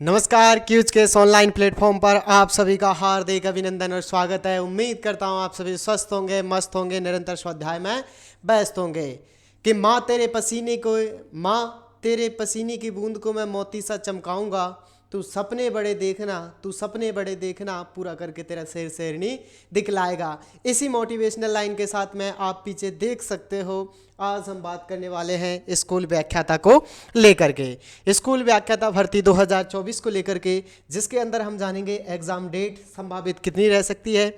नमस्कार, क्यूज के इस ऑनलाइन प्लेटफॉर्म पर आप सभी का हार्दिक अभिनंदन और स्वागत है। उम्मीद करता हूँ आप सभी स्वस्थ होंगे, मस्त होंगे, निरंतर स्वाध्याय में व्यस्त होंगे। कि माँ तेरे पसीने की बूंद को मैं मोती सा चमकाऊंगा। तू सपने बड़े देखना, पूरा करके तेरा शेर शेरनी दिखलाएगा। इसी मोटिवेशनल लाइन के साथ में आप पीछे देख सकते हो, आज हम बात करने वाले हैं स्कूल व्याख्याता को लेकर के, स्कूल व्याख्याता भर्ती 2024 को लेकर के, जिसके अंदर हम जानेंगे एग्जाम डेट संभावित कितनी रह सकती है,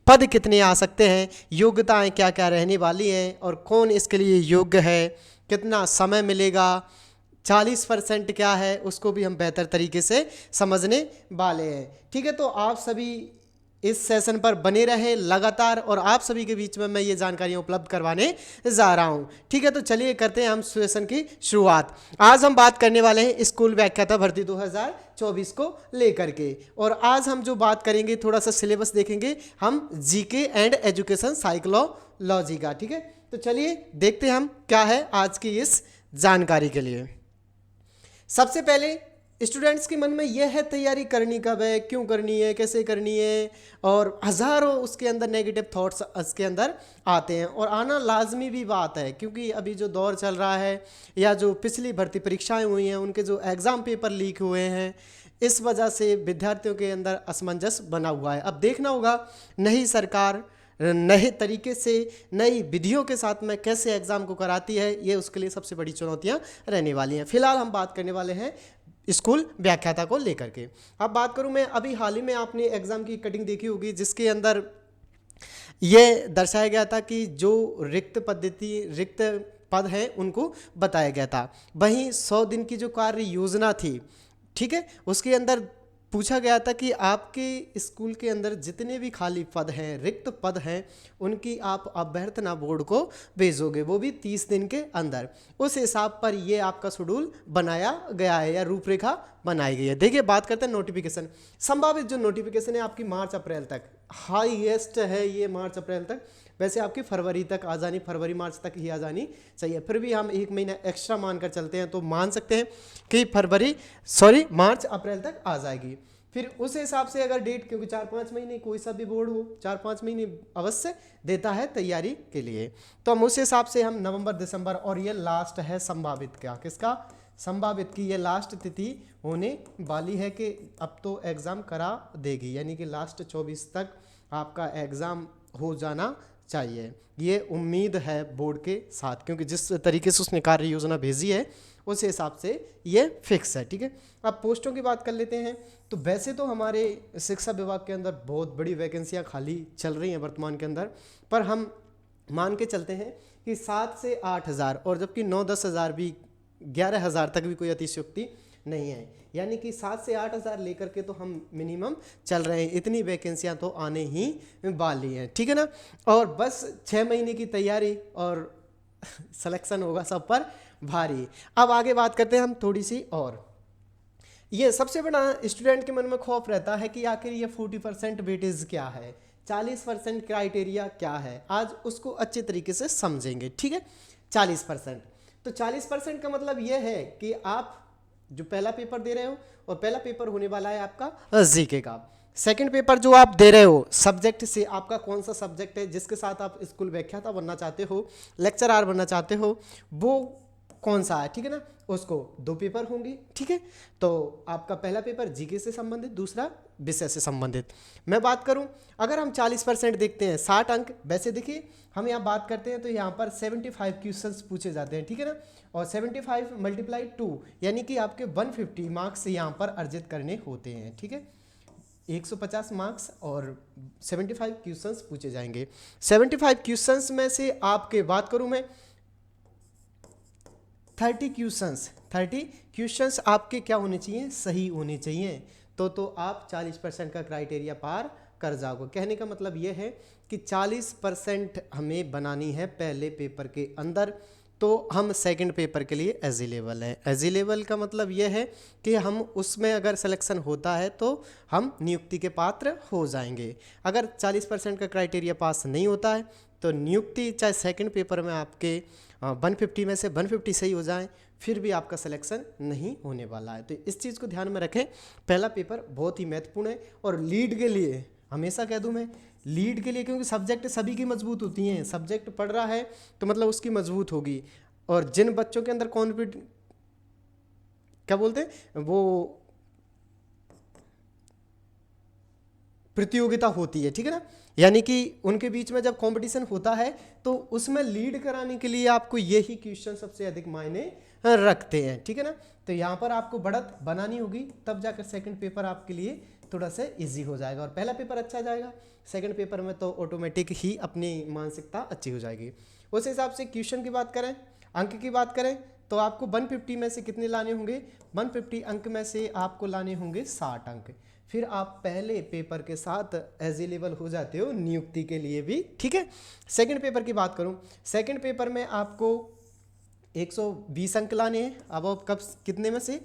पद कितने आ सकते हैं, योग्यताएं क्या क्या रहने वाली हैं और कौन इसके लिए योग्य है, कितना समय मिलेगा, 40% क्या है उसको भी हम बेहतर तरीके से समझने वाले हैं। ठीक है, तो आप सभी इस सेशन पर बने रहें लगातार और आप सभी के बीच में मैं ये जानकारियां उपलब्ध करवाने जा रहा हूं। ठीक है, तो चलिए करते हैं हम सेशन की शुरुआत। आज हम बात करने वाले हैं स्कूल व्याख्याता भर्ती 2024 को लेकर के, और आज हम जो बात करेंगे थोड़ा सा सिलेबस देखेंगे हम जीके एंड एजुकेशन साइकोलॉजी का। ठीक है, तो चलिए देखते हैं हम क्या है आज की इस जानकारी के लिए। सबसे पहले स्टूडेंट्स के मन में यह है तैयारी करनी कब है, क्यों करनी है, कैसे करनी है, और हज़ारों उसके अंदर नेगेटिव थॉट्स उसके अंदर आते हैं और आना लाजमी भी बात है, क्योंकि अभी जो दौर चल रहा है या जो पिछली भर्ती परीक्षाएं हुई हैं उनके जो एग्ज़ाम पेपर लीक हुए हैं, इस वजह से विद्यार्थियों के अंदर असमंजस बना हुआ है। अब देखना होगा नई सरकार नए तरीके से नई विधियों के साथ में कैसे एग्ज़ाम को कराती है, ये उसके लिए सबसे बड़ी चुनौतियां रहने वाली हैं। फिलहाल हम बात करने वाले हैं स्कूल व्याख्याता को लेकर के। अब बात करूं मैं, अभी हाल ही में आपने एग्ज़ाम की कटिंग देखी होगी जिसके अंदर ये दर्शाया गया था कि जो रिक्त पद हैं उनको बताया गया था। वहीं 100 दिन की जो कार्य योजना थी, ठीक है, उसके अंदर पूछा गया था कि आपके स्कूल के अंदर जितने भी खाली पद हैं, रिक्त पद हैं, उनकी आप अभ्यर्थना बोर्ड को भेजोगे, वो भी 30 दिन के अंदर। उस हिसाब पर ये आपका शेड्यूल बनाया गया है या रूपरेखा बनाई गई है। देखिए, बात करते हैं नोटिफिकेशन। संभावित जो नोटिफिकेशन है आपकी मार्च अप्रैल तक, हाईएस्ट है ये मार्च अप्रैल तक। वैसे आपकी फरवरी तक आ जानी, फरवरी मार्च तक ही आ जानी चाहिए, फिर भी हम एक महीना एक्स्ट्रा मानकर चलते हैं तो मान सकते हैं कि मार्च अप्रैल तक आ जाएगी। फिर उस हिसाब से अगर डेट, क्योंकि 4-5 महीने कोई सा भी बोर्ड हो 4-5 महीने अवश्य देता है तैयारी के लिए, तो हम उस हिसाब से हम नवंबर दिसंबर, और ये लास्ट है संभावित क्या, किसका, संभावित की ये लास्ट तिथि होने वाली है कि अब तो एग्ज़ाम करा देगी, यानी कि लास्ट 24 तक आपका एग्ज़ाम हो जाना चाहिए। ये उम्मीद है बोर्ड के साथ, क्योंकि जिस तरीके से उसने कार्य योजना भेजी है उस हिसाब से ये फिक्स है। ठीक है, अब पोस्टों की बात कर लेते हैं। तो वैसे तो हमारे शिक्षा विभाग के अंदर बहुत बड़ी वैकेंसियां खाली चल रही हैं वर्तमान के अंदर, पर हम मान के चलते हैं कि 7 से 8 हज़ार, और जबकि 9-10 हज़ार भी, 11 हज़ार तक भी कोई अतिशयोक्ति नहीं है, यानी कि 7 से 8 हज़ार लेकर के तो हम मिनिमम चल रहे हैं। इतनी वैकेंसियां तो आने ही वाली हैं, ठीक है ना, और बस 6 महीने की तैयारी और सिलेक्शन होगा सब पर भारी। अब आगे बात करते हैं हम थोड़ी सी, और ये सबसे बड़ा स्टूडेंट के मन में खौफ रहता है कि आखिर ये 40% वेटेज क्या है, 40% क्राइटेरिया क्या है। आज उसको अच्छे तरीके से समझेंगे। ठीक है, 40%, तो 40% का मतलब ये है कि आप जो पहला पेपर दे रहे हो, और पहला पेपर होने वाला है आपका जीके का। सेकंड पेपर जो आप दे रहे हो, सब्जेक्ट से आपका कौन सा सब्जेक्ट है जिसके साथ आप स्कूल व्याख्याता बनना चाहते हो, लेक्चरर बनना चाहते हो, वो कौन सा है, ठीक है ना, उसको 2 पेपर होंगे। ठीक है, तो आपका पहला पेपर जीके से संबंधित, दूसरा विषय से संबंधित। मैं बात करूं, अगर हम 40% देखते हैं, 60 अंक, वैसे देखिए हम यहाँ बात करते हैं तो यहाँ पर 75 क्वेश्चंस पूछे जाते हैं, ठीक है ना, और 75 × 2 यानी कि आपके 150 मार्क्स यहाँ पर अर्जित करने होते हैं। ठीक है, 150 मार्क्स और 75 क्वेश्चंस पूछे जाएंगे। 75 क्वेश्चंस में से आपके बात करूं मैं 30 क्वेश्चंस आपके क्या होने चाहिए, सही होने चाहिए, तो आप 40% का क्राइटेरिया पार कर जाओगे। कहने का मतलब ये है कि 40% हमें बनानी है पहले पेपर के अंदर, तो हम सेकंड पेपर के लिए एलिजिबल हैं। एलिजिबल का मतलब ये है कि हम उसमें अगर सिलेक्शन होता है तो हम नियुक्ति के पात्र हो जाएंगे। अगर 40% का क्राइटेरिया पास नहीं होता है तो नियुक्ति चाहे सेकंड पेपर में आपके 150 में से 150 सही हो जाएं फिर भी आपका सिलेक्शन नहीं होने वाला है। तो इस चीज़ को ध्यान में रखें, पहला पेपर बहुत ही महत्वपूर्ण है। और लीड के लिए हमेशा कह दूं मैं, लीड के लिए, क्योंकि सब्जेक्ट सभी की मजबूत होती हैं, सब्जेक्ट पढ़ रहा है तो मतलब उसकी मजबूत होगी। और जिन बच्चों के अंदर क्या बोलते हैं वो प्रतियोगिता होती है, ठीक है ना, यानी कि उनके बीच में जब कंपटीशन होता है तो उसमें लीड कराने के लिए आपको यही क्वेश्चन सबसे अधिक मायने रखते हैं, ठीक है ना। तो यहाँ पर आपको बढ़त बनानी होगी, तब जाकर सेकंड पेपर आपके लिए थोड़ा सा इजी हो जाएगा और पहला पेपर अच्छा जाएगा। सेकंड पेपर में तो ऑटोमेटिक ही अपनी मानसिकता अच्छी हो जाएगी। उस हिसाब से क्वेश्चन की बात करें, अंक की बात करें, तो आपको 150 में से कितने लाने होंगे, 150 अंक में से आपको लाने होंगे 60 अंक। फिर आप पहले पेपर के साथ एलिजिबल हो जाते हो नियुक्ति के लिए भी, ठीक है। सेकंड पेपर की बात करूं, सेकंड पेपर में आपको 120 अंक लाने हैं। अब आप कब कितने में से,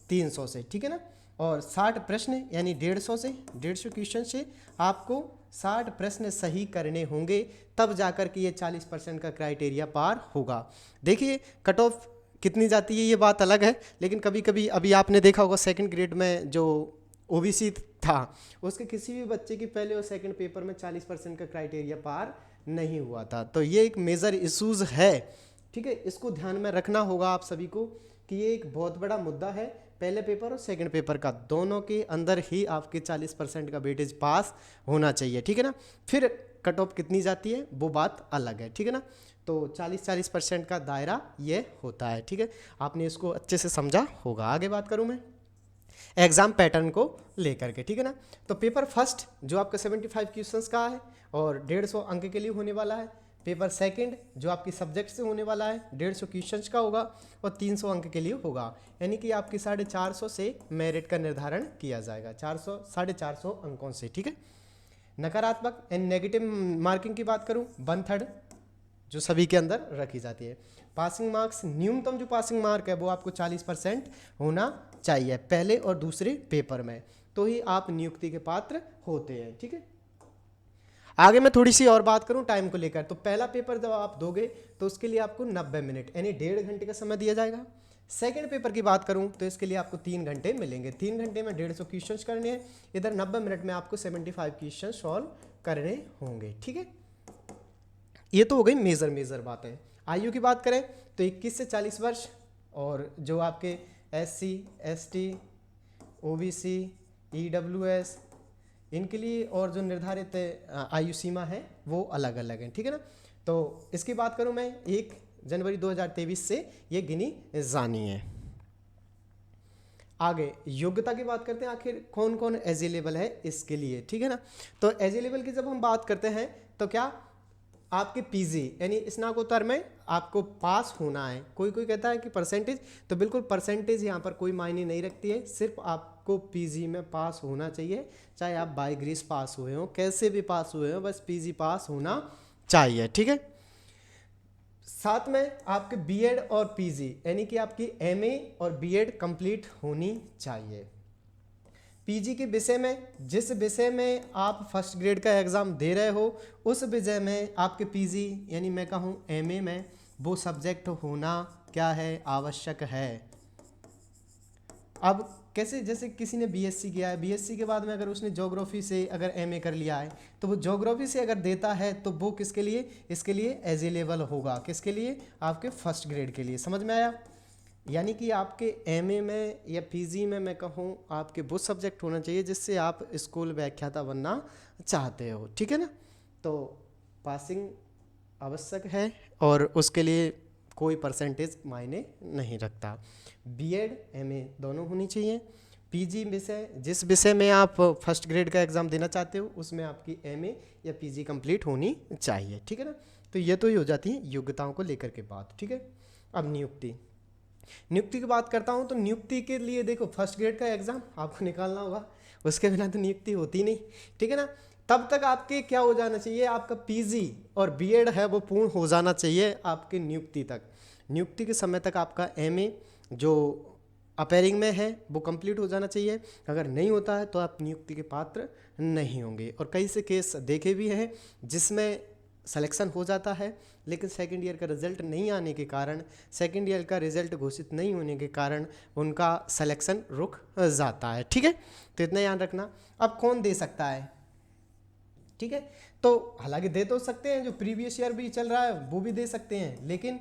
300 से, ठीक है ना। और 60 प्रश्न यानी 150 से, 150 क्वेश्चन से आपको 60 प्रश्न सही करने होंगे, तब जाकर के ये 40% का क्राइटेरिया पार होगा। देखिए कट ऑफ कितनी जाती है ये बात अलग है, लेकिन कभी कभी अभी आपने देखा होगा सेकंड ग्रेड में जो ओबीसी था उसके किसी भी बच्चे की पहले और सेकंड पेपर में 40% का क्राइटेरिया पार नहीं हुआ था। तो ये एक मेजर इशूज़ है, ठीक है। इसको ध्यान में रखना होगा आप सभी को कि ये एक बहुत बड़ा मुद्दा है। पहले पेपर और सेकंड पेपर का दोनों के अंदर ही आपके 40% का वेटेज पास होना चाहिए, ठीक है ना। फिर कट ऑफ कितनी जाती है वो बात अलग है, ठीक है ना। तो 40% का दायरा ये होता है, ठीक है। आपने इसको अच्छे से समझा होगा। आगे बात करूँ मैं एग्जाम पैटर्न को लेकर के, ठीक है ना। तो पेपर फर्स्ट जो आपका 75 क्वेश्चंस का है और 150 अंक के लिए होने वाला है। पेपर सेकंड जो आपकी सब्जेक्ट से होने वाला है 150 क्वेश्चंस का होगा और 300 अंक के लिए होगा, यानी कि आपकी 450 से मेरिट का निर्धारण किया जाएगा, 450 अंकों से, ठीक है। नकारात्मक एंड नेगेटिव मार्किंग की बात करूं 1/3 जो सभी के अंदर रखी जाती है। पासिंग मार्क्स, न्यूनतम जो पासिंग मार्क है वो आपको 40% होना चाहिए पहले और दूसरे पेपर में, तो ही आप नियुक्ति के पात्र होते हैं, ठीक है। आगे मैं थोड़ी सी और बात करूं टाइम को लेकर, तो पहला पेपर जब आप दोगे तो उसके लिए आपको 90 मिनट यानी 1.5 घंटे का समय दिया जाएगा। सेकेंड पेपर की बात करूं तो इसके लिए आपको 3 घंटे मिलेंगे। 3 घंटे में 150 क्वेश्चन करने हैं, इधर 90 मिनट में आपको 75 क्वेश्चन सॉल्व करने होंगे, ठीक है। ये तो हो गई मेजर बातें। आयु की बात करें तो 21 से 40 वर्ष, और जो आपके SC ST OBC EWS इनके लिए और जो निर्धारित आयु सीमा है वो अलग अलग है, ठीक है ना। तो इसकी बात करूं मैं 1 जनवरी 2023 से ये गिनी जानी है। आगे योग्यता की बात करते हैं, आखिर कौन कौन एलिजिबल है इसके लिए, ठीक है ना। तो एलिजिबल की जब हम बात करते हैं तो क्या आपके पीजी यानी स्नातकोत्तर में आपको पास होना है। कोई कोई कहता है कि परसेंटेज, तो बिल्कुल परसेंटेज यहाँ पर कोई मायने नहीं रखती है, सिर्फ आपको पीजी में पास होना चाहिए, चाहे आप बाय ग्रेस पास हुए हो, कैसे भी पास हुए हो, बस पीजी पास होना चाहिए, ठीक है। साथ में आपके बीएड और पीजी यानी कि आपकी एमए और बीएड कंप्लीट होनी चाहिए। पीजी के विषय में, जिस विषय में आप फर्स्ट ग्रेड का एग्ज़ाम दे रहे हो उस विषय में आपके पीजी यानी मैं कहूँ एमए में वो सब्जेक्ट होना क्या है, आवश्यक है। अब कैसे, जैसे किसी ने बीएससी किया है, बीएससी के बाद में अगर उसने ज्योग्राफी से अगर एमए कर लिया है तो वो ज्योग्राफी से अगर देता है तो वो किसके लिए, इसके लिए एलिजिबल होगा, किसके लिए, आपके फर्स्ट ग्रेड के लिए। समझ में आया। यानी कि आपके एमए में या पीजी में मैं कहूँ आपके वो सब्जेक्ट होना चाहिए जिससे आप स्कूल व्याख्याता बनना चाहते हो, ठीक है ना। तो पासिंग आवश्यक है और उसके लिए कोई परसेंटेज मायने नहीं रखता। बीएड एमए दोनों होनी चाहिए। पीजी विषय, जिस विषय में आप फर्स्ट ग्रेड का एग्ज़ाम देना चाहते हो उसमें आपकी एमए या पीजी कंप्लीट होनी चाहिए, ठीक है ना। तो ये तो ही हो जाती है योग्यताओं को लेकर के बात, ठीक है। अब नियुक्ति की बात करता हूँ, तो नियुक्ति के लिए देखो फर्स्ट ग्रेड का एग्ज़ाम आपको निकालना होगा, उसके बिना तो नियुक्ति होती नहीं, ठीक है ना। तब तक आपके क्या हो जाना चाहिए, आपका पीजी और बीएड है वो पूर्ण हो जाना चाहिए आपके नियुक्ति तक। नियुक्ति के समय तक आपका एमए जो अपेयरिंग में है वो कंप्लीट हो जाना चाहिए। अगर नहीं होता है तो आप नियुक्ति के पात्र नहीं होंगे। और कई से केस देखे भी हैं जिसमें सिलेक्शन हो जाता है, लेकिन सेकंड ईयर का रिजल्ट नहीं आने के कारण, सेकंड ईयर का रिजल्ट घोषित नहीं होने के कारण उनका सिलेक्शन रुक जाता है। ठीक है, तो इतना याद रखना। अब कौन दे सकता है? ठीक है, तो हालांकि दे तो सकते हैं, जो प्रीवियस ईयर भी चल रहा है वो भी दे सकते हैं, लेकिन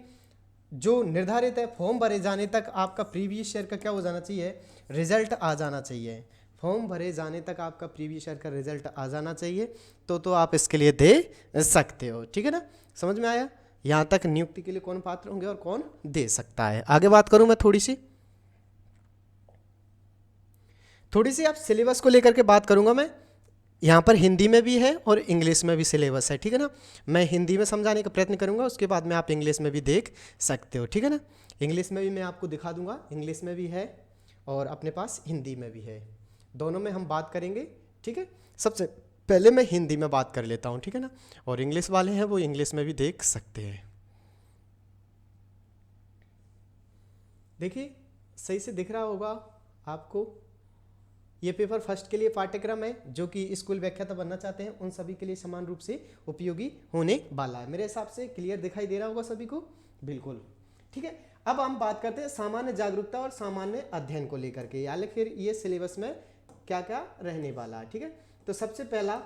जो निर्धारित है फॉर्म भरे जाने तक आपका प्रीवियस ईयर का क्या हो जाना चाहिए? रिजल्ट आ जाना चाहिए। फॉर्म भरे जाने तक आपका प्रीवियस ईयर का रिजल्ट आ जाना चाहिए, तो आप इसके लिए दे सकते हो। ठीक है ना, समझ में आया? यहाँ तक नियुक्ति के लिए कौन पात्र होंगे और कौन दे सकता है। आगे बात करूँ मैं थोड़ी सी आप सिलेबस को लेकर के बात करूँगा मैं। यहाँ पर हिंदी में भी है और इंग्लिश में भी सिलेबस है। ठीक है ना, मैं हिंदी में समझाने का प्रयत्न करूँगा, उसके बाद में आप इंग्लिश में भी देख सकते हो। ठीक है ना, इंग्लिश में भी मैं आपको दिखा दूंगा, इंग्लिश में भी है और अपने पास हिंदी में भी है, दोनों में हम बात करेंगे। ठीक है, सबसे पहले मैं हिंदी में बात कर लेता हूँ। ठीक है ना, और इंग्लिश वाले हैं वो इंग्लिश में भी देख सकते हैं। देखिए सही से दिख रहा होगा आपको, ये पेपर फर्स्ट के लिए पाठ्यक्रम है जो कि स्कूल व्याख्याता बनना चाहते हैं उन सभी के लिए समान रूप से उपयोगी होने वाला है। मेरे हिसाब से क्लियर दिखाई दे रहा होगा सभी को, बिल्कुल। ठीक है, अब हम बात करते हैं सामान्य जागरूकता और सामान्य अध्ययन को लेकर के, यानी फिर ये सिलेबस में क्या क्या रहने वाला है। ठीक है, तो सबसे पहला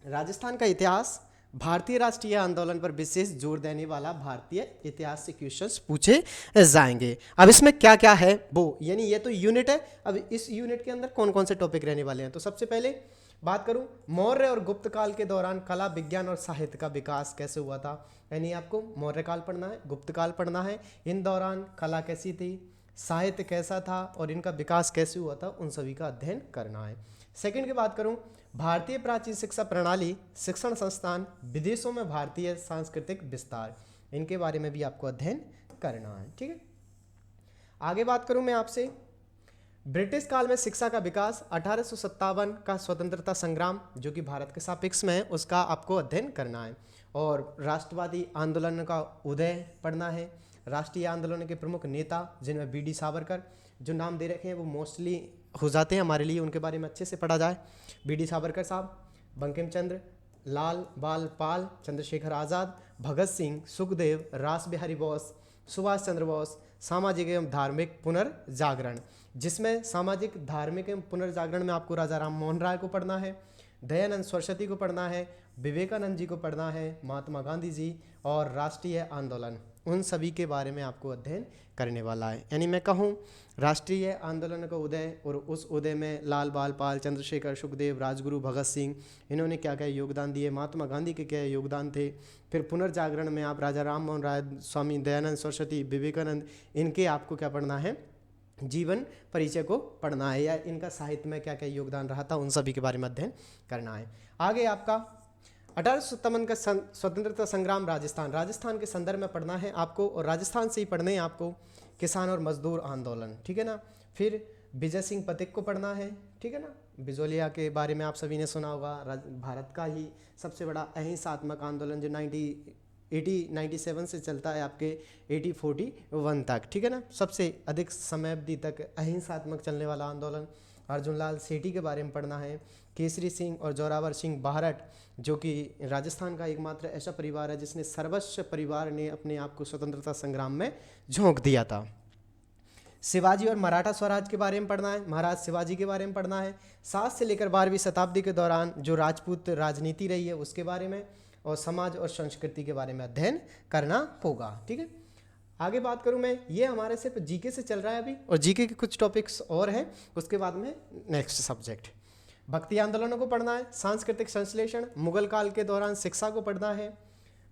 राजस्थान का इतिहास, भारतीय राष्ट्रीय आंदोलन पर विशेष जोर देने वाला भारतीय इतिहास से क्वेश्चंस पूछे जाएंगे। अब इसमें क्या क्या है वो, यानी ये तो यूनिट है, अब इस यूनिट के अंदर कौन कौन से टॉपिक रहने वाले हैं। तो सबसे पहले बात करूं, मौर्य और गुप्त काल के दौरान कला, विज्ञान और साहित्य का विकास कैसे हुआ था, यानी आपको मौर्य काल पढ़ना है, गुप्त काल पढ़ना है, इन दौरान कला कैसी थी, साहित्य कैसा था और इनका विकास कैसे हुआ था, उन सभी का अध्ययन करना है। सेकंड की बात करूं, भारतीय प्राचीन शिक्षा प्रणाली, शिक्षण संस्थान, विदेशों में भारतीय सांस्कृतिक विस्तार, इनके बारे में भी आपको अध्ययन करना है। ठीक है, आगे बात करूं मैं आपसे, ब्रिटिश काल में शिक्षा का विकास, 1857 का स्वतंत्रता संग्राम जो कि भारत के सापेक्ष में है उसका आपको अध्ययन करना है, और राष्ट्रवादी आंदोलन का उदय पढ़ना है, राष्ट्रीय आंदोलन के प्रमुख नेता जिनमें बी डी सावरकर, जो नाम दे रखे हैं वो मोस्टली हो जाते हैं हमारे लिए, उनके बारे में अच्छे से पढ़ा जाए। बी डी सावरकर साहब, बंकिम चंद्र, लाल बाल पाल, चंद्रशेखर आज़ाद, भगत सिंह, सुखदेव, रास बिहारी बोस, सुभाष चंद्र बोस, सामाजिक एवं धार्मिक पुनर्जागरण, जिसमें सामाजिक धार्मिक एवं पुनर्जागरण में आपको राजा राम मोहन राय को पढ़ना है, दयानंद सरस्वती को पढ़ना है, विवेकानंद जी को पढ़ना है, महात्मा गांधी जी और राष्ट्रीय आंदोलन, उन सभी के बारे में आपको अध्ययन करने वाला है। यानी मैं कहूँ राष्ट्रीय आंदोलन का उदय और उस उदय में लाल बाल पाल, चंद्रशेखर, सुखदेव, राजगुरु, भगत सिंह, इन्होंने क्या क्या योगदान दिए, महात्मा गांधी के क्या योगदान थे। फिर पुनर्जागरण में आप राजा राम मोहन राय, स्वामी दयानंद सरस्वती, विवेकानंद, इनके आपको क्या पढ़ना है, जीवन परिचय को पढ़ना है, या इनका साहित्य में क्या क्या योगदान रहा था उन सभी के बारे में अध्ययन करना है। आगे आपका 1857 का स्वतंत्रता संग्राम, राजस्थान के संदर्भ में पढ़ना है आपको, और राजस्थान से ही पढ़ने हैं आपको किसान और मजदूर आंदोलन। ठीक है ना, फिर विजय सिंह पथिक को पढ़ना है। ठीक है ना, बिजोलिया के बारे में आप सभी ने सुना होगा, भारत का ही सबसे बड़ा अहिंसात्मक आंदोलन जो 1897 से चलता है आपके 1841 तक। ठीक है ना, सबसे अधिक समय अवधि तक अहिंसात्मक चलने वाला आंदोलन। अर्जुन लाल सेठी के बारे में पढ़ना है, केसरी सिंह और जोरावर सिंह बाहरट, जो कि राजस्थान का एकमात्र ऐसा परिवार है जिसने सर्वस्व परिवार ने अपने आप को स्वतंत्रता संग्राम में झोंक दिया था। शिवाजी और मराठा स्वराज के बारे में पढ़ना है, महाराज शिवाजी के बारे में पढ़ना है, 7 से लेकर 12वीं शताब्दी के दौरान जो राजपूत राजनीति रही है उसके बारे में, और समाज और संस्कृति के बारे में अध्ययन करना होगा। ठीक है, आगे बात करूं मैं, ये हमारे सिर्फ जीके से चल रहा है अभी, और जीके के कुछ टॉपिक्स और हैं, उसके बाद में नेक्स्ट सब्जेक्ट। भक्ति आंदोलनों को पढ़ना है, सांस्कृतिक संश्लेषण, मुगल काल के दौरान शिक्षा को पढ़ना है,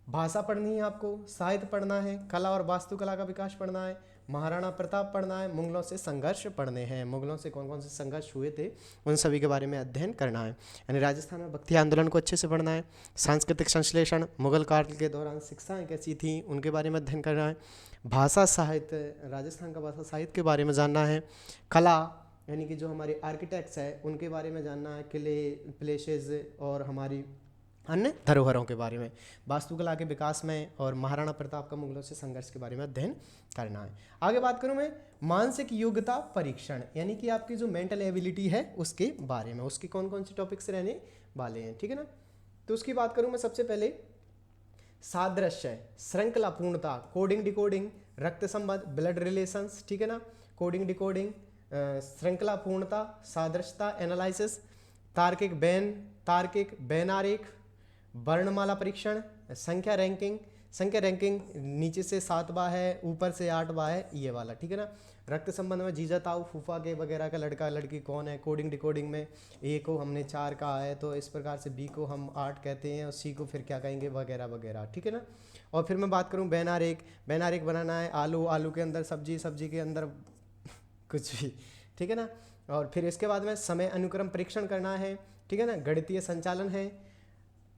भाषा पढ़नी है आपको, साहित्य पढ़ना है, कला और वास्तुकला का विकास पढ़ना है, महाराणा प्रताप पढ़ना है, मुगलों से संघर्ष पढ़ने हैं, मुगलों से कौन कौन से संघर्ष हुए थे उन सभी के बारे में अध्ययन करना है। यानी राजस्थान में भक्ति आंदोलन को अच्छे से पढ़ना है, सांस्कृतिक संश्लेषण, मुगल काल के दौरान शिक्षाएं कैसी थी उनके बारे में अध्ययन करना है, भाषा साहित्य, राजस्थान का भाषा साहित्य के बारे में जानना है, कला यानी कि जो हमारे आर्किटेक्ट्स हैं उनके बारे में जानना है, किले, प्लेसेस और हमारी अन्य धरोहरों के बारे में, वास्तुकला के विकास में, और महाराणा प्रताप का मुगलों से संघर्ष के बारे में अध्ययन करना है। आगे बात करूं मैं, मानसिक योग्यता परीक्षण, यानी कि आपकी जो मेंटल एबिलिटी है उसके बारे में, उसके कौन कौन से टॉपिक्स रहने वाले हैं। ठीक है ना, तो उसकी बात करूं मैं सबसे पहले, सादृश्य, श्रृंखला पूर्णता, कोडिंग डिकोडिंग, रक्त संबंध, ब्लड रिलेशंस, ठीक है ना, कोडिंग डिकोडिंग, श्रृंखला पूर्णता, सादृश्यता एनालिसिस, तार्किक बैन आरेख, वर्णमाला परीक्षण, संख्या रैंकिंग, संख्या रैंकिंग नीचे से 7वां है, ऊपर से 8वां है, ये वाला, ठीक है ना। रक्त संबंध में जीजा ताऊ फूफा के वगैरह का लड़का लड़की कौन है। कोडिंग डिकोडिंग में ए को हमने 4 कहा है तो इस प्रकार से बी को हम 8 कहते हैं और सी को फिर क्या कहेंगे वगैरह वगैरह, ठीक है ना। और फिर मैं बात करूँ बैन आरेख बनाना है, आलू के अंदर सब्जी के अंदर कुछ भी, ठीक है ना। और फिर इसके बाद में समय अनुक्रम परीक्षण करना है, ठीक है ना। गणितीय संचालन है,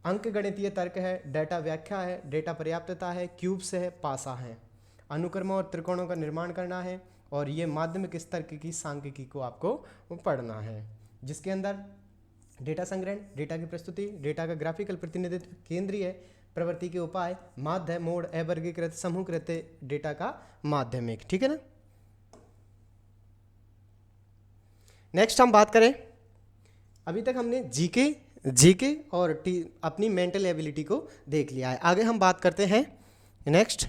अंक गणितीय तर्क है, डेटा व्याख्या है, डेटा पर्याप्तता है, क्यूब्स है, पासा है, अनुक्रमों और त्रिकोणों का निर्माण करना है। और ये माध्यमिक स्तर की सांख्यिकी को आपको पढ़ना है, जिसके अंदर डेटा संग्रहण, डेटा की प्रस्तुति, डेटा का ग्राफिकल प्रतिनिधित्व, केंद्रीय प्रवृत्ति के उपाय, माध्य, मोड, अवर्गीकृत, समूहकृत डेटा का माध्यमिक, ठीक है ना। नेक्स्ट हम बात करें, अभी तक हमने जीके और अपनी मेंटल एबिलिटी को देख लिया है। आगे हम बात करते हैं नेक्स्ट,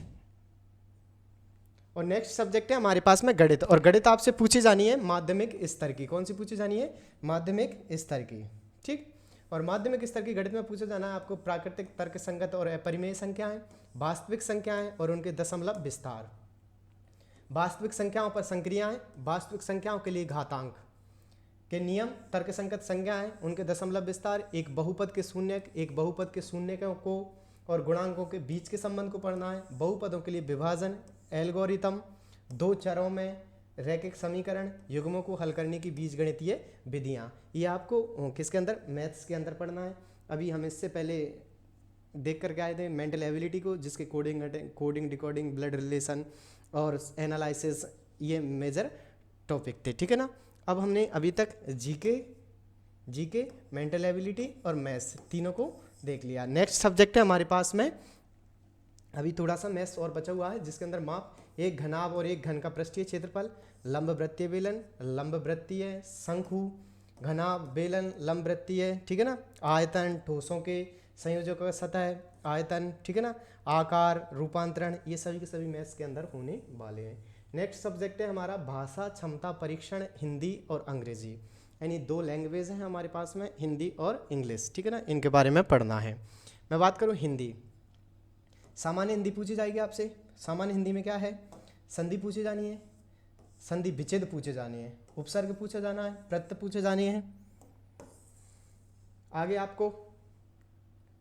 और नेक्स्ट सब्जेक्ट है हमारे पास में गणित। और गणित आपसे पूछी जानी है माध्यमिक स्तर की। कौन सी पूछी जानी है? माध्यमिक स्तर की, ठीक। और माध्यमिक स्तर की गणित में पूछा जाना है आपको प्राकृतिक, तर्क संगत और अपरिमेय संख्याएं, वास्तविक संख्याएं और उनके दशमलव विस्तार, वास्तविक संख्याओं पर संक्रियाएं, वास्तविक संख्याओं के लिए घातांक के नियम, तर्क संगत संज्ञाएं, उनके दशमलव विस्तार, एक बहुपद के शून्यक, एक बहुपद के शून्यकों को और गुणांकों के बीच के संबंध को पढ़ना है, बहुपदों के लिए विभाजन, एल्गोरिथम, दो चरों में रैखिक समीकरण, युग्मों को हल करने की बीजगणितीय विधियाँ, ये आपको किसके अंदर? मैथ्स के अंदर पढ़ना है। अभी हम इससे पहले देख करके आए थे मेंटल एबिलिटी को, जिसके कोडिंग डिकोडिंग, ब्लड रिलेशन और एनालिसिस ये मेजर टॉपिक थे, ठीक है ना। अब हमने अभी तक जीके, मेंटल एबिलिटी और मैथ्स तीनों को देख लिया। नेक्स्ट सब्जेक्ट है हमारे पास में, अभी थोड़ा सा मैथ्स और बचा हुआ है, जिसके अंदर माप, एक घनाभ और एक घन का पृष्ठीय क्षेत्रफल, लंब वृत्तीय बेलन, लंब वृत्तीय शंकु, घनाभ, बेलन, लंब वृत्तीय, ठीक है ना। आयतन, ठोसों के संयोजकों का सतह, आयतन, ठीक है ना। आकार, रूपांतरण, ये सभी के सभी मैथ्स के अंदर होने वाले हैं। नेक्स्ट सब्जेक्ट है हमारा भाषा क्षमता परीक्षण, हिंदी और अंग्रेजी, यानी 2 लैंग्वेज हैं हमारे पास में, हिंदी और इंग्लिश, ठीक है ना। इनके बारे में पढ़ना है। मैं बात करूँ हिंदी, सामान्य हिंदी पूछी जाएगी आपसे। सामान्य हिंदी में क्या है? संधि पूछी जानी है, संधि विच्छेद पूछे जाने हैं, उपसर्ग पूछा जाना है, प्रत्यय पूछे जाने हैं। आगे आपको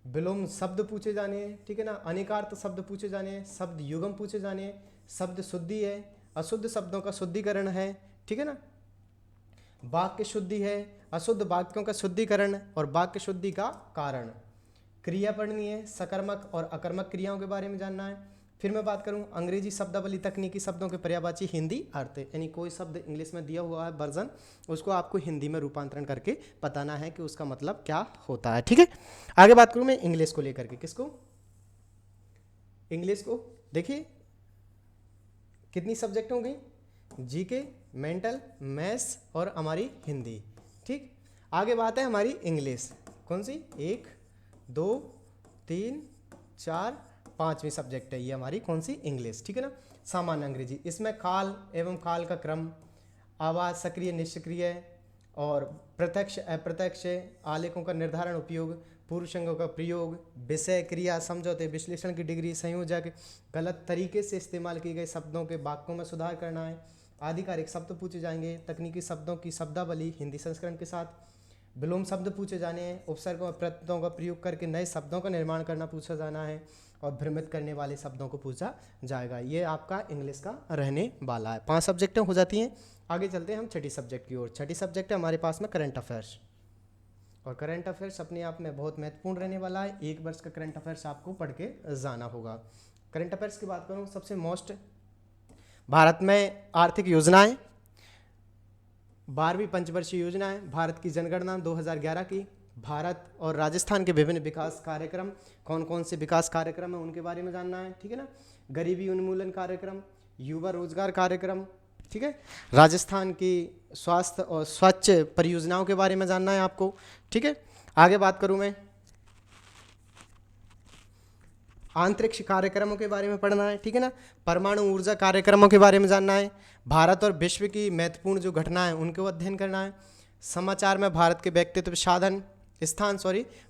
विलोम शब्द पूछे जाने हैं, ठीक है ना। अनेकार्थ शब्द पूछे जाने हैं, शब्द युगम पूछे जाने हैं, शब्द शुद्धि है, अशुद्ध शब्दों का शुद्धिकरण है, ठीक है ना। वाक्य शुद्धि है, अशुद्ध वाक्यों का शुद्धिकरण और वाक्य शुद्धि का कारण, क्रिया पढ़नी है, सकर्मक और अकर्मक क्रियाओं के बारे में जानना है। फिर मैं बात करूं अंग्रेजी शब्दावली, तकनीकी शब्दों के पर्यायवाची हिंदी अर्थ, यानी कोई शब्द इंग्लिश में दिया हुआ है वर्जन, उसको आपको हिंदी में रूपांतरण करके बताना है कि उसका मतलब क्या होता है, ठीक है। आगे बात करूं मैं इंग्लिश को लेकर के, किसको? इंग्लिश को। देखिए कितनी सब्जेक्ट होंगी? जीके, मेंटल, मैथ्स और हमारी हिंदी, ठीक। आगे बात है हमारी इंग्लिश, कौन सी? 1 2 3 4 5वीं सब्जेक्ट है ये हमारी, कौन सी? इंग्लिश, ठीक है ना। सामान्य अंग्रेजी, इसमें काल एवं काल का क्रम, आवाज, सक्रिय निष्क्रिय और प्रत्यक्ष अप्रत्यक्ष, आलेखों का निर्धारण, उपयोग, पूर्व संज्ञों का प्रयोग, विषय, क्रिया, समझौते, विश्लेषण की डिग्री, संयोजक, गलत तरीके से इस्तेमाल किए गए शब्दों के वाक्यों में सुधार करना है। आधिकारिक शब्द पूछे जाएंगे, तकनीकी शब्दों की शब्दावली हिंदी संस्करण के साथ, विलोम शब्द पूछे जाने हैं, उपसर्गों और प्रत्ययों का प्रयोग करके नए शब्दों का निर्माण करना पूछा जाना है और भ्रमित करने वाले शब्दों को पूछा जाएगा। ये आपका इंग्लिश का रहने वाला है। 5 सब्जेक्टें हो जाती हैं। आगे चलते हैं हम छठी सब्जेक्ट की ओर। छठी सब्जेक्ट है हमारे पास में करंट अफेयर्स, और करंट अफेयर्स अपने आप में बहुत महत्वपूर्ण रहने वाला है। 1 वर्ष का करंट अफेयर्स आपको पढ़ के जाना होगा। करंट अफेयर्स की बात करूँ, सबसे मोस्ट भारत में आर्थिक योजनाएं, 12वीं पंचवर्षीय योजना है, भारत की जनगणना 2011 की, भारत और राजस्थान के विभिन्न विकास कार्यक्रम, कौन कौन से विकास कार्यक्रम है उनके बारे में जानना है, ठीक है ना। गरीबी उन्मूलन कार्यक्रम, युवा रोजगार कार्यक्रम, ठीक है। राजस्थान की स्वास्थ्य और स्वच्छ परियोजनाओं के बारे में जानना है आपको, ठीक है। आगे बात करूं मैं अंतरिक्ष कार्यक्रमों के बारे में पढ़ना है, ठीक है ना। परमाणु ऊर्जा कार्यक्रमों के बारे में जानना है। भारत और विश्व की महत्वपूर्ण जो घटनाएं उनको अध्ययन करना है। समाचार में भारत के व्यक्तित्व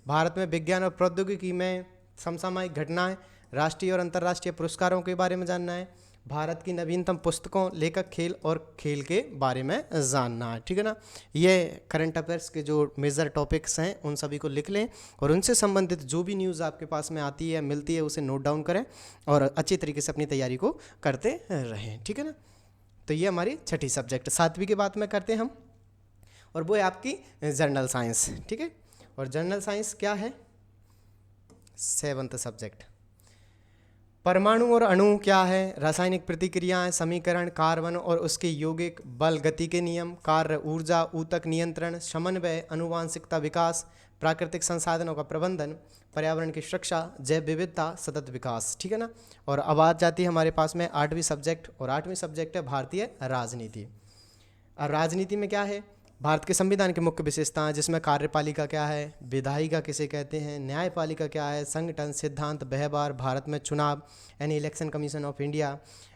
भारत में विज्ञान और प्रौद्योगिकी में समसामयिक घटनाएं, राष्ट्रीय और अंतर्राष्ट्रीय पुरस्कारों के बारे में जानना है। भारत की नवीनतम पुस्तकों, लेखक, खेल और खेल के बारे में जानना है, ठीक है ना। ये करंट अफेयर्स के जो मेजर टॉपिक्स हैं उन सभी को लिख लें और उनसे संबंधित जो भी न्यूज़ आपके पास में आती है, मिलती है, उसे नोट डाउन करें और अच्छी तरीके से अपनी तैयारी को करते रहें, ठीक है ना। तो ये हमारी छठी सब्जेक्ट। 7वीं की बात में करते हैं हम, और वो है आपकी जनरल साइंस, ठीक है। और जनरल साइंस क्या है? 7th subject. परमाणु और अणु क्या है? रासायनिक प्रतिक्रियाएं, समीकरण, कार्बन और उसके यौगिक, बल, गति के नियम, कार्य, ऊर्जा, ऊतक नियंत्रण, समन्वय, आनुवांशिकता, विकास, प्राकृतिक संसाधनों का प्रबंधन, पर्यावरण की सुरक्षा, जैव विविधता, सतत विकास, ठीक है ना। और अब आ जाती है हमारे पास में 8वीं सब्जेक्ट, और 8वीं सब्जेक्ट है भारतीय राजनीति। और राजनीति में क्या है? भारत के संविधान की मुख्य विशेषताएं, जिसमें कार्यपालिका क्या है, विधायिका किसे कहते हैं, न्यायपालिका क्या है, संगठन, सिद्धांत, व्यवहार, भारत में चुनाव यानी इलेक्शन कमीशन ऑफ इंडिया,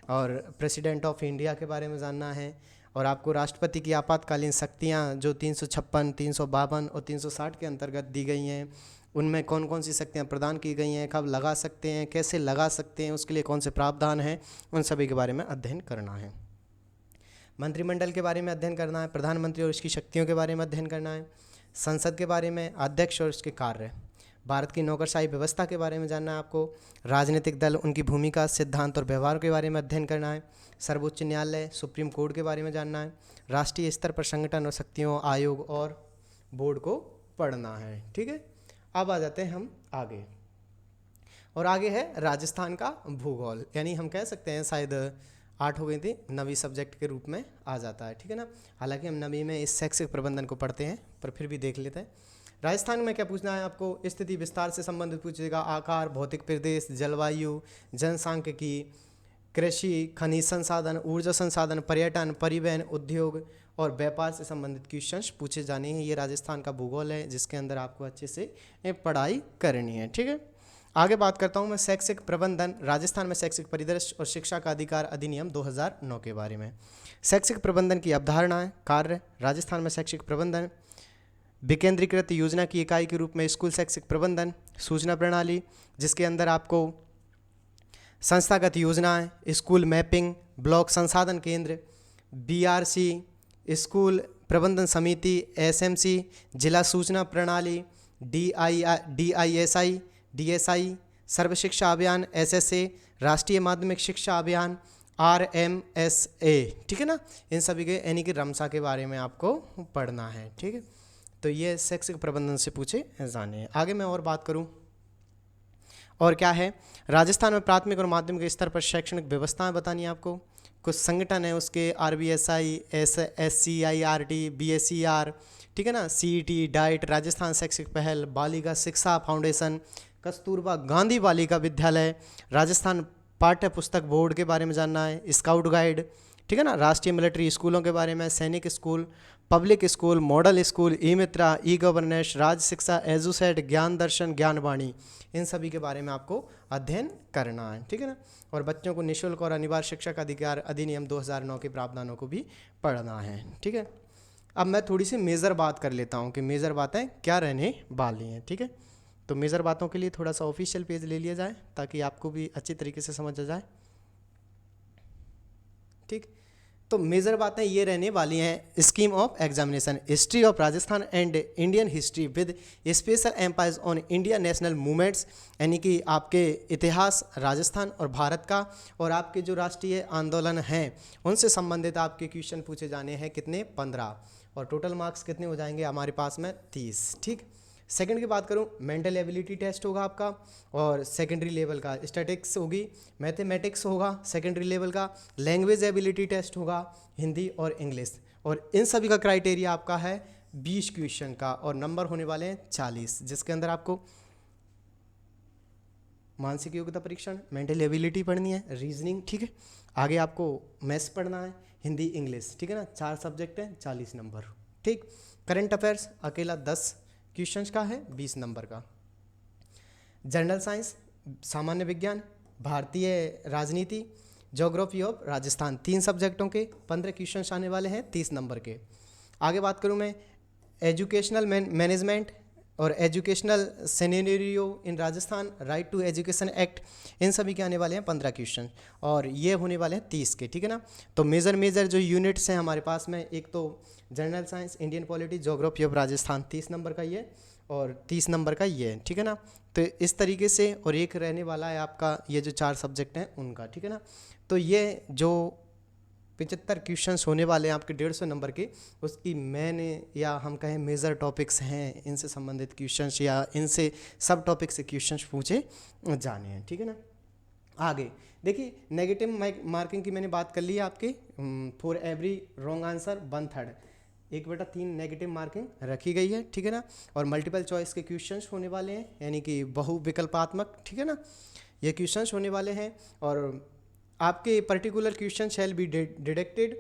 और प्रेसिडेंट ऑफ इंडिया के बारे में जानना है। और आपको राष्ट्रपति की आपातकालीन शक्तियां जो 356, 352 और 360 के अंतर्गत दी गई हैं, उनमें कौन कौन सी शक्तियां प्रदान की गई हैं, कब लगा सकते हैं, कैसे लगा सकते हैं, उसके लिए कौन से प्रावधान हैं, उन सभी के बारे में अध्ययन करना है। मंत्रिमंडल के बारे में अध्ययन करना है। प्रधानमंत्री और उसकी शक्तियों के बारे में अध्ययन करना है। संसद के बारे में, अध्यक्ष और उसके कार्य, भारत की नौकरशाही व्यवस्था के बारे में जानना है आपको। राजनीतिक दल, उनकी भूमिका, सिद्धांत और व्यवहार के बारे में अध्ययन करना है। सर्वोच्च न्यायालय, सुप्रीम कोर्ट के बारे में जानना है। राष्ट्रीय स्तर पर संगठन और शक्तियों, आयोग और बोर्ड को पढ़ना है, ठीक है। अब आ जाते हैं हम आगे, और आगे है राजस्थान का भूगोल, यानी हम कह सकते हैं शायद 8 हो गई थी, 9वीं सब्जेक्ट के रूप में आ जाता है, ठीक है ना। हालांकि हम 9वीं में इस शैक्षिक प्रबंधन को पढ़ते हैं, पर फिर भी देख लेते हैं। राजस्थान में क्या पूछना है आपको? स्थिति विस्तार से संबंधित पूछेगा, आकार, भौतिक प्रदेश, जलवायु, जनसांख्यिकी, कृषि, खनिज संसाधन, ऊर्जा संसाधन, पर्यटन, परिवहन, उद्योग और व्यापार से संबंधित क्वेश्चंस पूछे जाने हैं। ये राजस्थान का भूगोल है, जिसके अंदर आपको अच्छे से पढ़ाई करनी है, ठीक है। आगे बात करता हूँ मैं शैक्षिक प्रबंधन, राजस्थान में शैक्षिक परिदृश्य और शिक्षा का अधिकार अधिनियम 2009 के बारे में। शैक्षिक प्रबंधन की अवधारणाएं, कार्य, राजस्थान में शैक्षिक प्रबंधन, विकेंद्रीकृत योजना की इकाई के रूप में स्कूल शैक्षिक प्रबंधन, सूचना प्रणाली, जिसके अंदर आपको संस्थागत योजनाएं, स्कूल मैपिंग, ब्लॉक संसाधन केंद्र, BRC, स्कूल प्रबंधन समिति, SMC, जिला सूचना प्रणाली, DISI, सर्व शिक्षा अभियान, SSA, राष्ट्रीय माध्यमिक शिक्षा अभियान, RMSA, ठीक है ना। इन सभी के यानी कि रमसा के बारे में आपको पढ़ना है, ठीक है। तो ये शैक्षिक प्रबंधन से पूछे जाने हैं। आगे मैं और बात करूं, और क्या है, राजस्थान में प्राथमिक और माध्यमिक स्तर पर शैक्षणिक व्यवस्थाएं बतानी है आपको। कुछ संगठन है उसके, RBSI, SCIRT, BSER, ठीक है ना, CET, डाइट, राजस्थान शैक्षिक पहल, बालिका शिक्षा फाउंडेशन, कस्तूरबा गांधी बालिका विद्यालय, राजस्थान पाठ्य पुस्तक बोर्ड के बारे में जानना है, स्काउट गाइड, ठीक है ना, राष्ट्रीय मिलिट्री स्कूलों के बारे में, Sainik school, public school, model school, eMitra, e governance, Raj Shiksha, EDUSAT, ज्ञान दर्शन, ज्ञानवाणी, इन सभी के बारे में आपको अध्ययन करना है, ठीक है ना। और बच्चों को निःशुल्क और अनिवार्य शिक्षा का अधिकार अधिनियम 2009 के प्रावधानों को भी पढ़ना है, ठीक है। अब मैं थोड़ी सी मेजर बात कर लेता हूँ कि मेजर बातें क्या रहने वाली हैं, ठीक है। तो मेजर बातों के लिए थोड़ा सा ऑफिशियल पेज ले लिया जाए ताकि आपको भी अच्छी तरीके से समझ आ जाए, ठीक। तो मेजर बातें ये रहने वाली हैं, scheme of examination, history of Rajasthan and Indian history with special Mphasis on India national movements, यानी कि आपके इतिहास राजस्थान और भारत का, और आपके जो राष्ट्रीय आंदोलन हैं उनसे संबंधित आपके क्वेश्चन पूछे जाने हैं। कितने? 15, और टोटल मार्क्स कितने हो जाएंगे हमारे पास में? 30, ठीक। सेकंड की बात करूं, मेंटल एबिलिटी टेस्ट होगा आपका, और सेकेंडरी लेवल का स्टैटिक्स होगी, मैथमेटिक्स होगा सेकेंडरी लेवल का, लैंग्वेज एबिलिटी टेस्ट होगा, हिंदी और इंग्लिश, और इन सभी का क्राइटेरिया आपका है 20 क्वेश्चन का, और नंबर होने वाले हैं 40, जिसके अंदर आपको मानसिक योग्यता परीक्षण, मेंटल एबिलिटी पढ़नी है, रीजनिंग, ठीक है। आगे आपको मैथ्स पढ़ना है, हिंदी, इंग्लिश, ठीक है ना। 4 सब्जेक्ट हैं, 40 नंबर, ठीक। करंट अफेयर्स अकेला 10 क्वेश्चंस का है, 20 नंबर का। जनरल साइंस सामान्य विज्ञान, भारतीय राजनीति, ज्योग्राफी ऑफ राजस्थान, 3 सब्जेक्टों के 15 क्वेश्चंस आने वाले हैं 30 नंबर के। आगे बात करूं मैं एजुकेशनल मैनेजमेंट और educational scenario in Rajasthan, right to education act, इन सभी के आने वाले हैं 15 क्वेश्चन और ये होने वाले हैं 30 के, ठीक है ना। तो मेजर जो यूनिट्स हैं हमारे पास में, एक तो general science, Indian polity, geography of Rajasthan 30 number का ये और 30 नंबर का ये है, ठीक है ना। तो इस तरीके से, और एक रहने वाला है आपका ये जो 4 सब्जेक्ट हैं उनका, ठीक है ना। तो ये जो 75 क्वेश्चंस होने वाले हैं आपके 150 नंबर के, उसकी मैंने या हम कहें मेजर टॉपिक्स हैं, इनसे संबंधित क्वेश्चंस या इनसे सब टॉपिक से क्वेश्चंस पूछे जाने हैं, ठीक है ना। आगे देखिए, नेगेटिव मार्किंग की मैंने बात कर ली है आपके, for every wrong answer 1/3, 1/3 negative marking रखी गई है, ठीक है ना। और मल्टीपल चॉइस के क्वेश्चंस होने वाले हैं, यानी कि बहुविकल्पात्मक, ठीक है ना, ये क्वेश्चंस होने वाले हैं। और आपके particular question shall be deducted,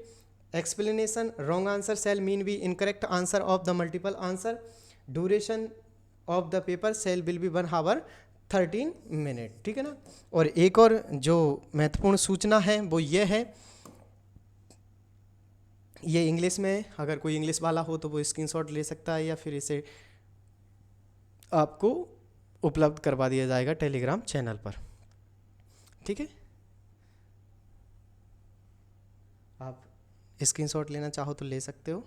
explanation, wrong answer shall mean be incorrect answer of the multiple answer, duration of the paper shall will be 1 hour 13 minute, ठीक है ना। और एक और जो महत्वपूर्ण सूचना है वो ये है, ये इंग्लिश में, अगर कोई इंग्लिश वाला हो तो वो स्क्रीनशॉट ले सकता है या फिर इसे आपको उपलब्ध करवा दिया जाएगा टेलीग्राम चैनल पर, ठीक है। आप स्क्रीनशॉट लेना चाहो तो ले सकते हो,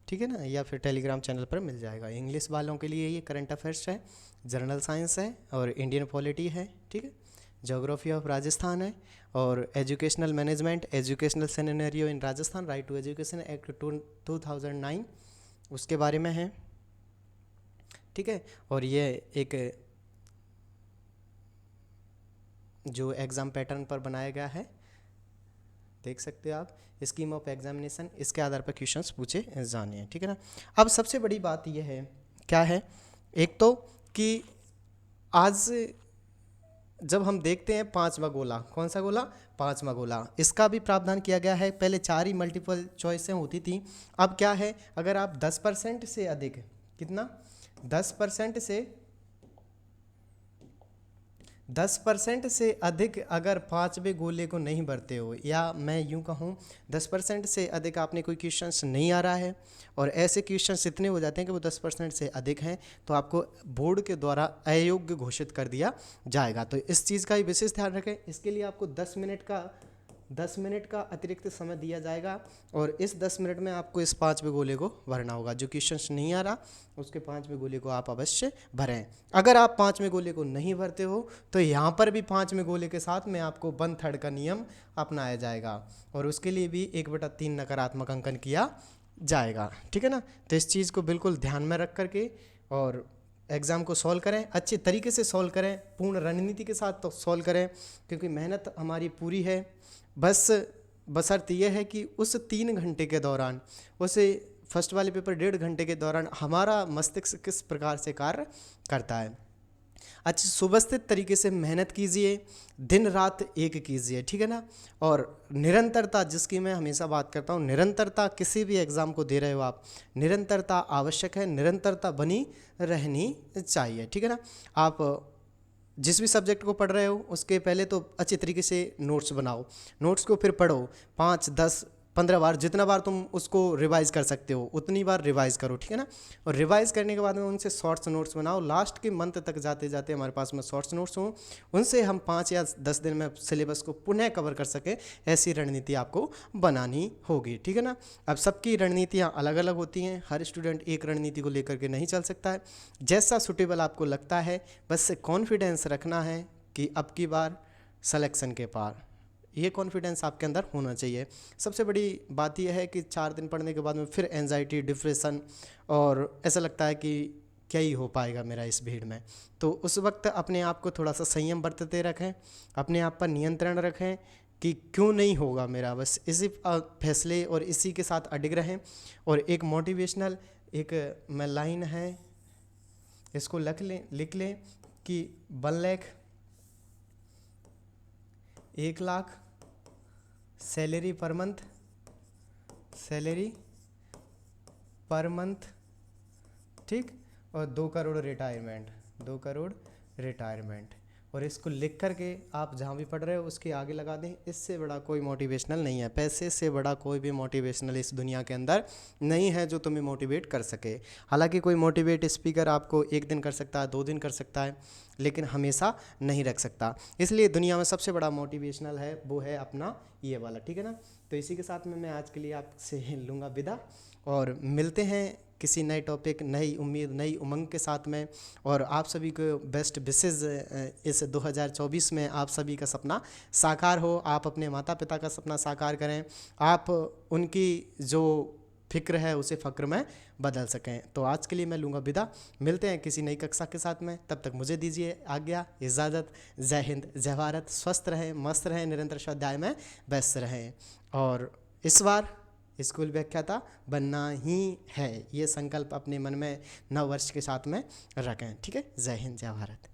ठीक है ना, या फिर टेलीग्राम चैनल पर मिल जाएगा। इंग्लिश वालों के लिए ये करंट अफेयर्स है, जनरल साइंस है और इंडियन पॉलिटी है, ठीक है, ज्योग्राफी ऑफ राजस्थान है और educational management, educational scenario in Rajasthan, right to education act 2009 उसके बारे में है, ठीक है। और ये एक जो एग्ज़ाम पैटर्न पर बनाया गया है, देख सकते हो आप, स्कीम ऑफ एग्जामिनेशन, इसके आधार पर क्वेश्चंस पूछे जाने हैं, ठीक है ना। अब सबसे बड़ी बात यह है, क्या है, एक तो कि आज जब हम देखते हैं 5वां गोला, कौन सा गोला, 5वां गोला, इसका भी प्रावधान किया गया है। पहले 4 ही मल्टीपल चॉइसें होती थी, अब क्या है, अगर आप 10% से अधिक, कितना, 10% से अधिक अगर 5वें गोले को नहीं भरते हो, या मैं यूं कहूँ 10% से अधिक आपने कोई क्वेश्चंस नहीं आ रहा है और ऐसे क्वेश्चंस इतने हो जाते हैं कि वो 10% से अधिक हैं, तो आपको बोर्ड के द्वारा अयोग्य घोषित कर दिया जाएगा। तो इस चीज़ का ही विशेष ध्यान रखें। इसके लिए आपको 10 मिनट का अतिरिक्त समय दिया जाएगा और इस 10 मिनट में आपको इस 5वें गोले को भरना होगा। जो क्वेश्चंस नहीं आ रहा उसके 5वें गोले को आप अवश्य भरें। अगर आप 5वें गोले को नहीं भरते हो तो यहाँ पर भी 5वें गोले के साथ में आपको 1/3 का नियम अपनाया जाएगा और उसके लिए भी 1/3 नकारात्मक अंकन किया जाएगा, ठीक है ना। तो इस चीज़ को बिल्कुल ध्यान में रख करके और एग्ज़ाम को सॉल्व करें, अच्छे तरीके से सॉल्व करें, पूर्ण रणनीति के साथ तो सॉल्व करें, क्योंकि मेहनत हमारी पूरी है। बस बशर्त यह है कि उस 3 घंटे के दौरान, उसे फर्स्ट वाले पेपर 1.5 घंटे के दौरान हमारा मस्तिष्क किस प्रकार से कार्य करता है। अच्छी सुव्यवस्थित तरीके से मेहनत कीजिए, दिन रात एक कीजिए, ठीक है ना। और निरंतरता, जिसकी मैं हमेशा बात करता हूँ, निरंतरता, किसी भी एग्ज़ाम को दे रहे हो आप, निरंतरता आवश्यक है, निरंतरता बनी रहनी चाहिए, ठीक है ना। आप जिस भी सब्जेक्ट को पढ़ रहे हो उसके पहले तो अच्छे तरीके से नोट्स बनाओ, नोट्स को फिर पढ़ो 5, 10, 15 बार, जितना बार तुम उसको रिवाइज़ कर सकते हो उतनी बार रिवाइज़ करो, ठीक है ना। और रिवाइज़ करने के बाद में उनसे शॉर्ट्स नोट्स बनाओ। लास्ट के मंथ तक जाते जाते हमारे पास में शॉर्ट्स नोट्स हों, उनसे हम 5 या 10 दिन में सिलेबस को पुनः कवर कर सकें, ऐसी रणनीति आपको बनानी होगी, ठीक है ना। अब सबकी रणनीतियाँ अलग अलग होती हैं, हर स्टूडेंट एक रणनीति को लेकर के नहीं चल सकता है। जैसा सूटेबल आपको लगता है, बस कॉन्फिडेंस रखना है कि अब की बार सिलेक्शन के पार, ये कॉन्फिडेंस आपके अंदर होना चाहिए। सबसे बड़ी बात यह है कि 4 दिन पढ़ने के बाद में फिर एंजाइटी, डिप्रेशन और ऐसा लगता है कि क्या ही हो पाएगा मेरा इस भीड़ में। तो उस वक्त अपने आप को थोड़ा सा संयम बरतते रखें, अपने आप पर नियंत्रण रखें कि क्यों नहीं होगा मेरा, बस इसी फैसले और इसी के साथ अडिग रहें। और एक मोटिवेशनल एक मैं लाइन है, इसको लिख लें कि 1 लाख सैलरी पर मंथ, ठीक, और 2 करोड़ रिटायरमेंट, 2 करोड़ रिटायरमेंट। और इसको लिख करके आप जहाँ भी पढ़ रहे हो उसके आगे लगा दें। इससे बड़ा कोई मोटिवेशनल नहीं है, पैसे से बड़ा कोई भी मोटिवेशनल इस दुनिया के अंदर नहीं है जो तुम्हें मोटिवेट कर सके। हालांकि कोई मोटिवेट स्पीकर आपको एक दिन कर सकता है, 2 दिन कर सकता है, लेकिन हमेशा नहीं रख सकता। इसलिए दुनिया में सबसे बड़ा मोटिवेशनल है वो है अपना ये वाला, ठीक है ना। तो इसी के साथ में मैं आज के लिए आपसे लूँगा विदा, और मिलते हैं किसी नए टॉपिक, नई उम्मीद, नई उमंग के साथ में। और आप सभी को बेस्ट विशेज़ इस 2024 में आप सभी का सपना साकार हो, आप अपने माता पिता का सपना साकार करें, आप उनकी जो फ़िक्र है उसे फ़क्र में बदल सकें। तो आज के लिए मैं लूँगा विदा, मिलते हैं किसी नई कक्षा के साथ में। तब तक मुझे दीजिए आज्ञा, इजाज़त। जय हिंद, जय भारत। स्वस्थ रहें, मस्त रहें, निरंतर स्वाध्याय में व्यस्त रहें। और इस बार स्कूल व्याख्याता बनना ही है, ये संकल्प अपने मन में नव वर्ष के साथ में रखें, ठीक है। जय हिंद, जय भारत।